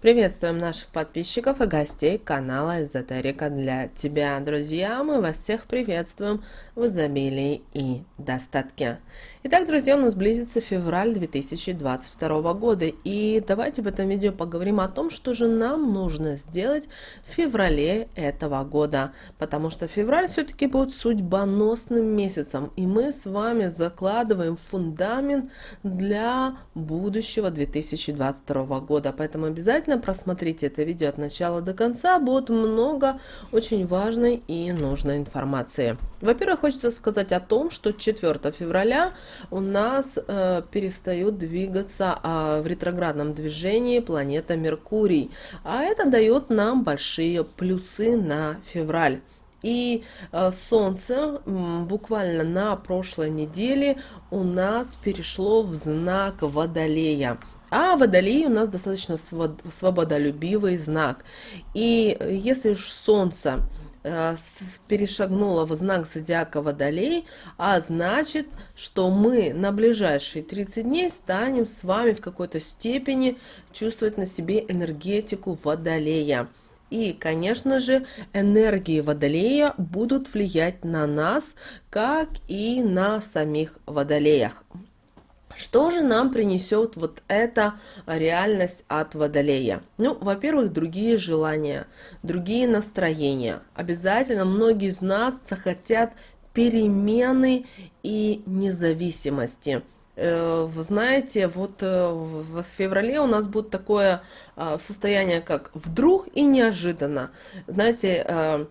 Приветствуем наших подписчиков и гостей канала Эзотерика для тебя, друзья. Мы вас всех приветствуем в изобилии и достатке. Итак, друзья, у нас близится февраль 2022 года. И давайте в этом видео поговорим о том, что же нам нужно сделать в феврале этого года. Потому что февраль все-таки будет судьбоносным месяцем. И мы с вами закладываем фундамент для будущего 2022 года. Поэтому обязательно просмотрите это видео от начала до конца, будет много очень важной и нужной информации. Во-первых, хочется сказать о том, что 4 февраля у нас перестают двигаться в ретроградном движении планета Меркурий, а это дает нам большие плюсы на февраль. И Солнце буквально на прошлой неделе у нас перешло в знак Водолея. А Водолей у нас достаточно свободолюбивый знак. И если уж Солнце перешагнуло в знак зодиака Водолей, а значит, что мы на ближайшие 30 дней станем с вами в какой-то степени чувствовать на себе энергетику Водолея. И, конечно же, энергии Водолея будут влиять на нас, как и на самих Водолеях. Что же нам принесет вот эта реальность от Водолея? Ну, во-первых, другие желания, другие настроения. Обязательно многие из нас захотят перемены и независимости. Вы знаете, вот в феврале у нас будет такое состояние, как вдруг и неожиданно. Знаете,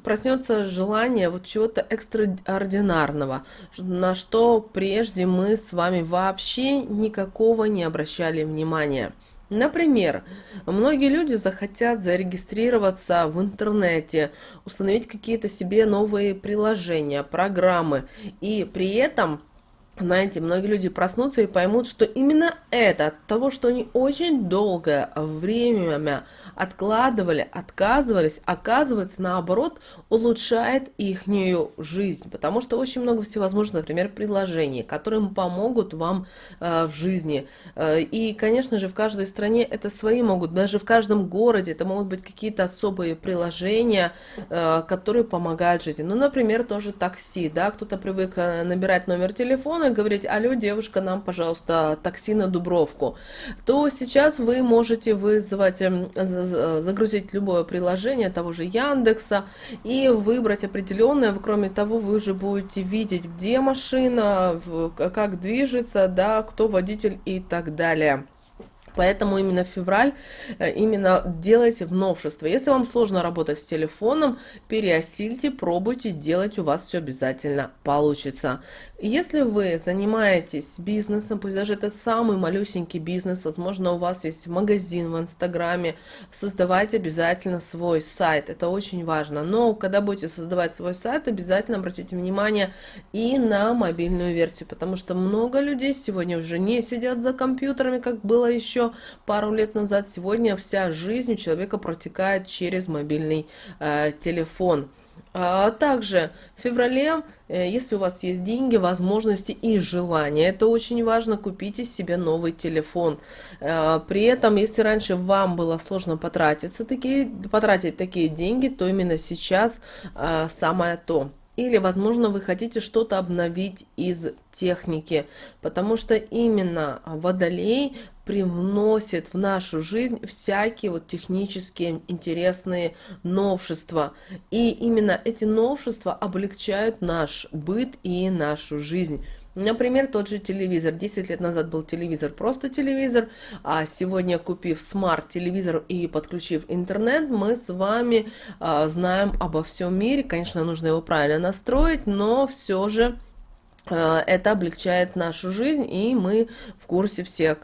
проснется желание вот чего-то экстраординарного, на что прежде мы с вами вообще никакого не обращали внимания. Например, многие люди захотят зарегистрироваться в интернете, установить какие-то себе новые приложения, программы, и при этом, знаете, многие люди проснутся и поймут, что именно это, от того, что они очень долгое время откладывали, отказывались, оказывается, наоборот, улучшает ихнюю жизнь. Потому что очень много всевозможных, например, приложений, которые помогут вам в жизни. И, конечно же, в каждой стране это свои могут, даже в каждом городе это могут быть какие-то особые приложения, которые помогают жизни. Ну, например, тоже такси, да, кто-то привык набирать номер телефона, говорить: алло, девушка, нам, пожалуйста, такси на Дубровку, то сейчас вы можете вызвать, загрузить любое приложение того же Яндекса и выбрать определенное. Кроме того, вы уже будете видеть, где машина, как движется, да, кто водитель и так далее. Поэтому именно февраль, именно делайте в новшество. Если вам сложно работать с телефоном, переосильте, пробуйте, делать, у вас все обязательно получится. Если вы занимаетесь бизнесом, пусть даже это самый малюсенький бизнес, возможно, у вас есть магазин в Инстаграме, создавайте обязательно свой сайт, это очень важно. Но когда будете создавать свой сайт, обязательно обратите внимание и на мобильную версию, потому что много людей сегодня уже не сидят за компьютерами, как было еще пару лет назад. Сегодня вся жизнь у человека протекает через мобильный телефон. Также в феврале, если у вас есть деньги, возможности и желания, это очень важно, купите себе новый телефон. При этом, если раньше вам было сложно потратить такие деньги, то именно сейчас самое то. Или, возможно, вы хотите что-то обновить из техники, потому что именно Водолей привносит в нашу жизнь всякие вот технические интересные новшества. И именно эти новшества облегчают наш быт и нашу жизнь. Например, тот же телевизор. 10 лет назад был телевизор, просто телевизор, а сегодня, купив смарт-телевизор и подключив интернет, мы с вами знаем обо всем мире. Конечно, нужно его правильно настроить, но все же это облегчает нашу жизнь, и мы в курсе всех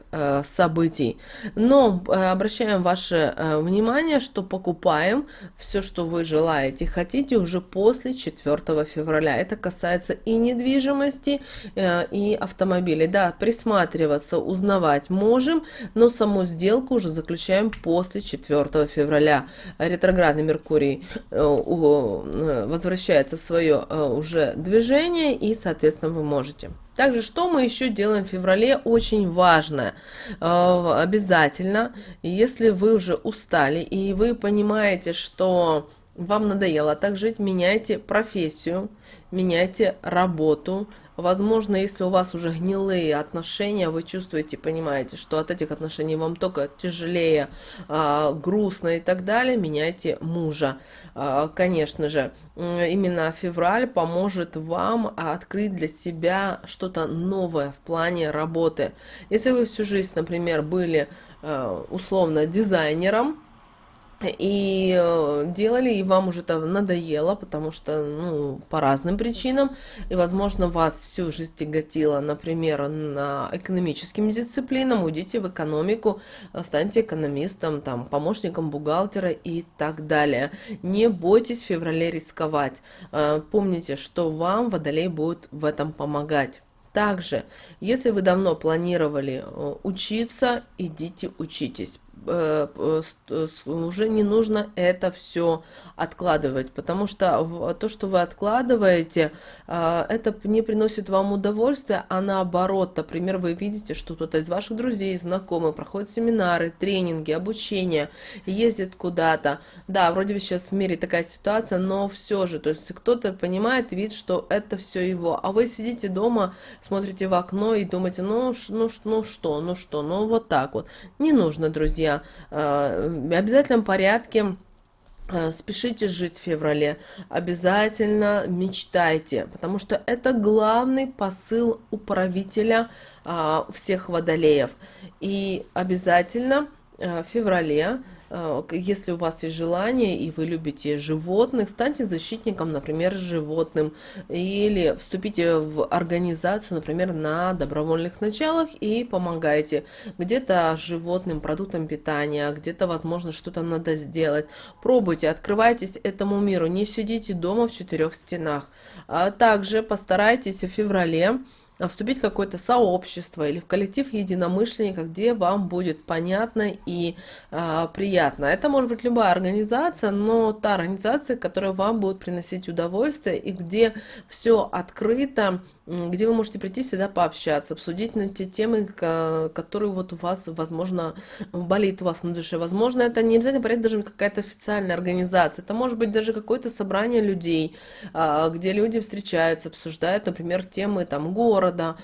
событий. Но обращаем ваше внимание, что покупаем все, что вы желаете, хотите, уже после 4 февраля. Это касается и недвижимости, и автомобилей. Да, присматриваться, узнавать можем, но саму сделку уже заключаем после 4 февраля. Ретроградный Меркурий возвращается в свое уже движение, и, соответственно, вы можете. Также, что мы еще делаем в феврале, очень важно. Обязательно, если вы уже устали и вы понимаете, что вам надоело так жить, меняйте профессию, меняйте работу. Возможно, если у вас уже гнилые отношения, вы чувствуете, понимаете, что от этих отношений вам только тяжелее, грустно и так далее, меняйте мужа. Конечно же, именно февраль поможет вам открыть для себя что-то новое в плане работы. Если вы всю жизнь, например, были условно дизайнером, и делали, и вам уже это надоело, потому что, ну, по разным причинам, и, возможно, вас всю жизнь тяготило, например, на экономическим дисциплинам, уйдите в экономику, станьте экономистом, там, помощником бухгалтера и так далее. Не бойтесь в феврале рисковать. Помните, что вам Водолей будет в этом помогать. Также, если вы давно планировали учиться, идите учитесь. Уже не нужно это все откладывать, потому что то, что вы откладываете, это не приносит вам удовольствия, а наоборот, например, вы видите, что кто-то из ваших друзей, знакомых проходит семинары, тренинги, обучение, ездит куда-то. Да, вроде бы сейчас в мире такая ситуация, но все же, то есть кто-то понимает, видит, что это все его, а вы сидите дома, смотрите в окно и думаете, ну вот так вот. Не нужно, друзья. В обязательном порядке спешите жить в феврале, обязательно мечтайте, потому что это главный посыл управителя всех водолеев. И обязательно в феврале, если у вас есть желание и вы любите животных, станьте защитником, например, животным, или вступите в организацию, например, на добровольных началах и помогайте где-то животным продуктам питания, где-то, возможно, что-то надо сделать. Пробуйте, открывайтесь этому миру, не сидите дома в четырех стенах. Также постарайтесь в феврале вступить в какое-то сообщество или в коллектив единомышленников, где вам будет понятно и приятно. Это может быть любая организация, но та организация, которая вам будет приносить удовольствие и где все открыто, где вы можете прийти всегда пообщаться, обсудить на те темы, которые вот у вас, возможно, болит у вас на душе. Возможно, это не обязательно проект даже какая-то официальная организация, это может быть даже какое-то собрание людей, где люди встречаются, обсуждают, например, темы там города,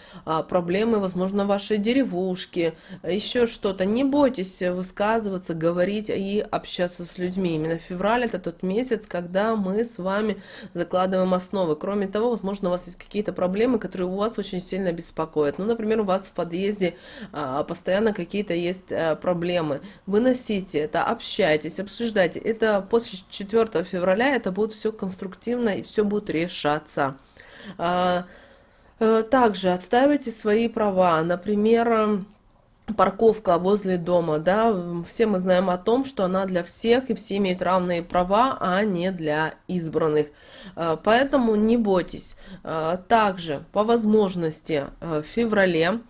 проблемы, возможно, вашей деревушки, еще что-то. Не бойтесь высказываться, говорить и общаться с людьми. Именно февраль — это тот месяц, когда мы с вами закладываем основы. Кроме того, возможно, у вас есть какие-то проблемы, которые у вас очень сильно беспокоят. Ну, например, у вас в подъезде постоянно какие-то есть проблемы. Выносите это, общайтесь, обсуждайте. Это после 4 февраля это будет все конструктивно и все будет решаться. Также отстаивайте свои права. Например, парковка возле дома, да, все мы знаем о том, что она для всех, и все имеют равные права, а не для избранных. Поэтому не бойтесь. Также, по возможности, в феврале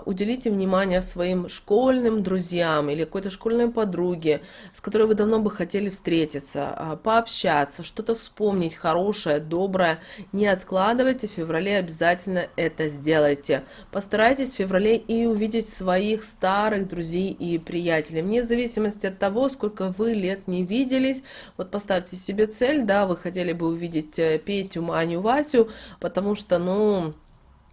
уделите внимание своим школьным друзьям или какой-то школьной подруге, с которой вы давно бы хотели встретиться, пообщаться, что-то вспомнить хорошее, доброе. Не откладывайте, в феврале обязательно это сделайте. Постарайтесь в феврале и увидеть своих старых друзей и приятелей. Вне зависимости от того, сколько вы лет не виделись, вот поставьте себе цель, да, вы хотели бы увидеть Петю, Маню, Васю, потому что, ну,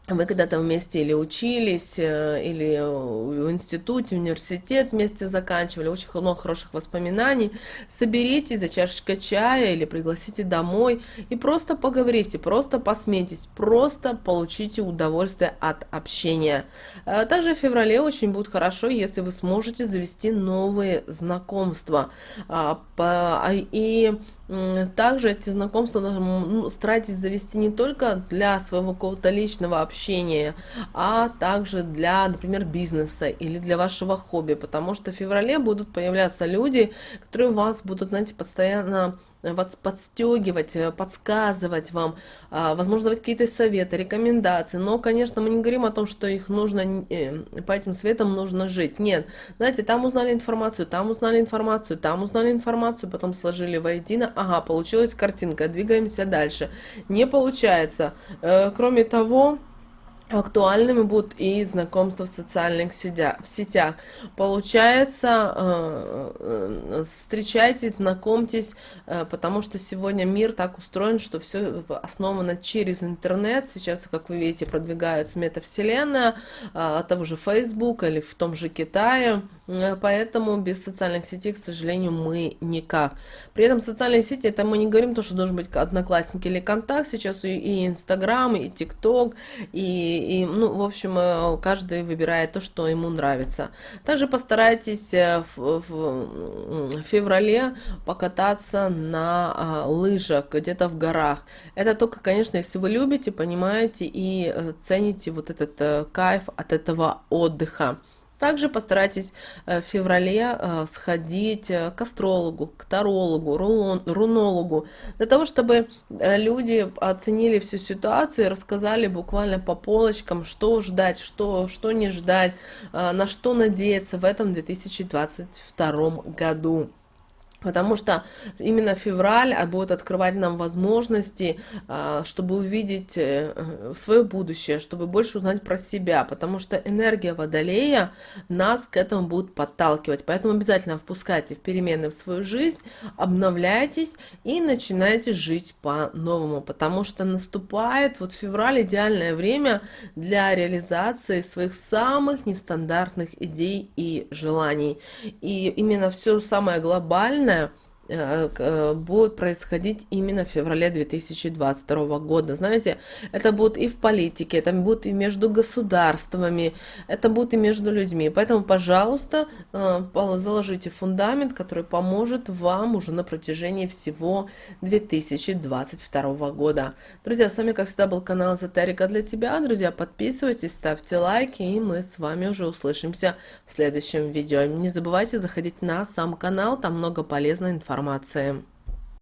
вы когда-то вместе или учились, или в институте, университет вместе заканчивали, очень много хороших воспоминаний. Соберитесь за чашечкой чая или пригласите домой и просто поговорите, просто посмейтесь, просто получите удовольствие от общения. Также в феврале очень будет хорошо, если вы сможете завести новые знакомства. И также эти знакомства старайтесь завести не только для своего какого-то личного общения, а также для, например, бизнеса или для вашего хобби, потому что в феврале будут появляться люди, которые вас будут, знаете, постоянно подстегивать, подсказывать вам, возможно, давать какие-то советы, рекомендации. Но, конечно, мы не говорим о том, что их нужно, по этим советам нужно жить. Нет, знаете, там узнали информацию, там узнали информацию, там узнали информацию, потом сложили воедино, ага, получилась картинка, двигаемся дальше. Не получается. Кроме того, актуальными будут и знакомства в социальных сетях. Получается, встречайтесь, знакомьтесь, потому что сегодня мир так устроен, что все основано через интернет. Сейчас, как вы видите, продвигается метавселенная того же Facebook или в том же Китае. Поэтому без социальных сетей, к сожалению, мы никак. При этом социальные сети, это мы не говорим то, что должен быть Одноклассники или Контакт. Сейчас и Инстаграм, и ТикТок, ну, в общем, каждый выбирает то, что ему нравится. Также постарайтесь в феврале покататься на лыжах где-то в горах. Это только, конечно, если вы любите, понимаете и цените вот этот кайф от этого отдыха. Также постарайтесь в феврале сходить к астрологу, к тарологу, рунологу, для того, чтобы люди оценили всю ситуацию и рассказали буквально по полочкам, что ждать, что не ждать, на что надеяться в этом 2022 году. Потому что именно февраль будет открывать нам возможности, чтобы увидеть свое будущее, чтобы больше узнать про себя. Потому что энергия Водолея нас к этому будет подталкивать. Поэтому обязательно впускайте в перемены в свою жизнь, обновляйтесь и начинайте жить по-новому. Потому что наступает вот февраль идеальное время для реализации своих самых нестандартных идей и желаний. И именно все самое глобальное будет происходить именно в феврале 2022 года. Знаете, это будет и в политике, это будет и между государствами, это будет и между людьми. Поэтому, пожалуйста, заложите фундамент, который поможет вам уже на протяжении всего 2022 года. Друзья, с вами, как всегда, был канал Эзотерика для тебя. Друзья, подписывайтесь, ставьте лайки, и мы с вами уже услышимся в следующем видео. Не забывайте заходить на сам канал, там много полезной информации.